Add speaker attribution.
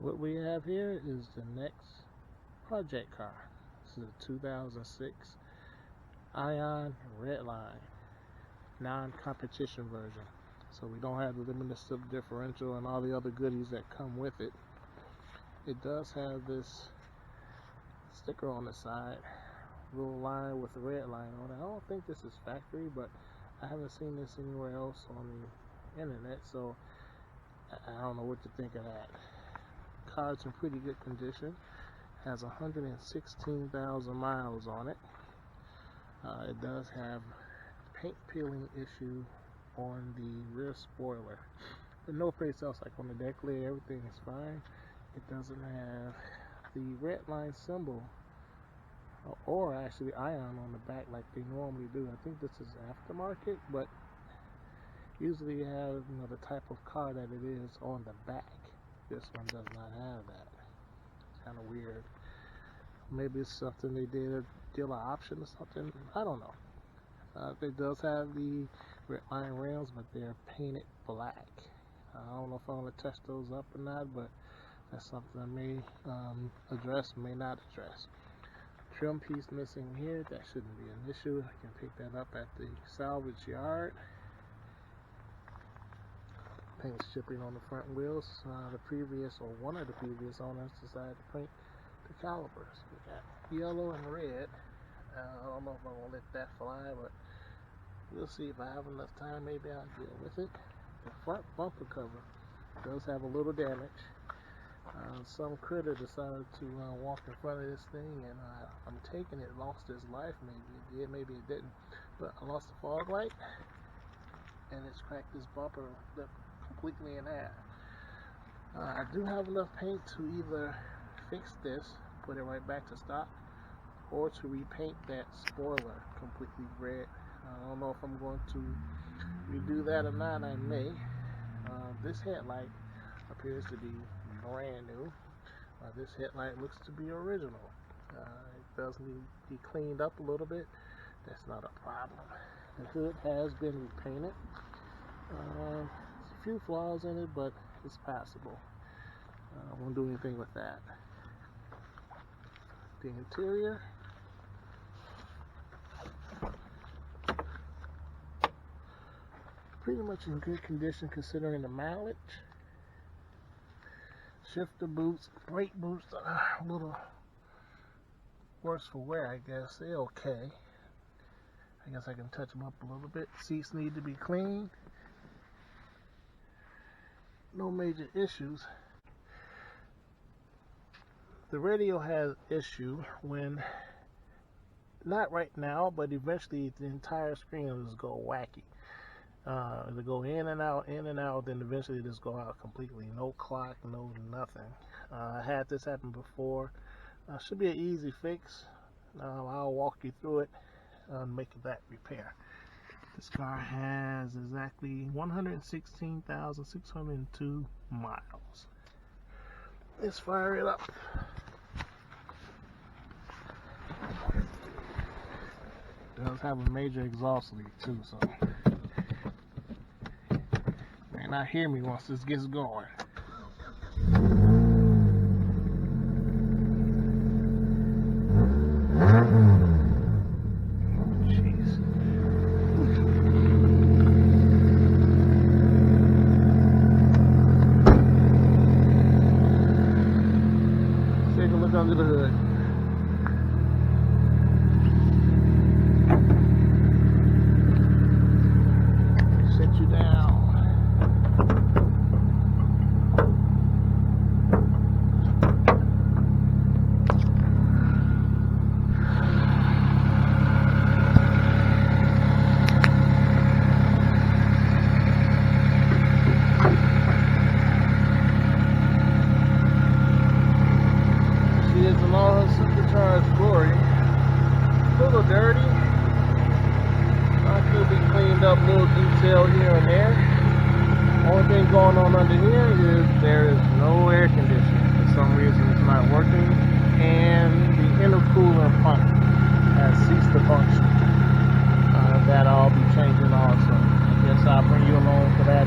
Speaker 1: What we have here is the next project car. This is a 2006 Ion Redline non-competition version. So we don't have the limited slip differential and all the other goodies that come with it. It does have this sticker on the side, little line with a red line on it. I don't think this is factory, but I haven't seen this anywhere else on the internet, so I don't know what to think of that. Car's in pretty good condition. Has 116,000 miles on it. It does have paint peeling issue on the rear spoiler, but no place else. Like on the deck lid, everything is fine. It doesn't have the red line symbol or actually Ion on the back like they normally do. I think this is aftermarket, but usually you have, you know, the type of car that it is on the back. This one does not have that. It's kind of weird. Maybe it's something they did a dealer option or something. I don't know. It does have the red line rims, but they're painted black. I don't know if I'm going to touch those up or not, but that's something I may address, may not address. Trim piece missing here. That shouldn't be an issue. I can pick that up at the salvage yard. Paint chipping on the front wheels. The previous, or one of the previous owners decided to paint the calipers. We got yellow and red. I don't know if I'm going to let that fly, but we'll see. If I have enough time, maybe I'll deal with it. The front bumper cover does have a little damage. Some critter decided to walk in front of this thing, and I'm taking it lost its life. Maybe it did, maybe it didn't. But I lost the fog light, and it's cracked this bumper completely in half. I do have enough paint to either fix this, put it right back to stock, or to repaint that spoiler completely red. I don't know if I'm going to redo that or not. I may. This headlight appears to be brand new. This headlight looks to be original. It does need to be cleaned up a little bit. That's not a problem. The hood has been repainted. There's a few flaws in it, but it's passable. I won't do anything with that. The interior. Pretty much in good condition considering the mileage. Shifter boots, brake boots are a little worse for wear, I guess. They're okay. I guess I can touch them up a little bit. Seats need to be cleaned. No major issues. The radio has issue when, not right now, but eventually the entire screen will just go wacky. It'll go in and out, then eventually just go out completely. No clock, no nothing. I had this happen before. Should be an easy fix. I'll walk you through it and make that repair. This car has exactly 116,602 miles. Let's fire it up. It does have a major exhaust leak too, so not hear me once this gets going. Jeez. Take a look under the hood. Set you down. Supercharged glory. A little dirty. Could be cleaned up, little detail here and there. Only thing going on under here is there is no air conditioning. For some reason it's not working, and the intercooler pump has ceased to function. That I'll be changing also. I guess I'll bring you along for that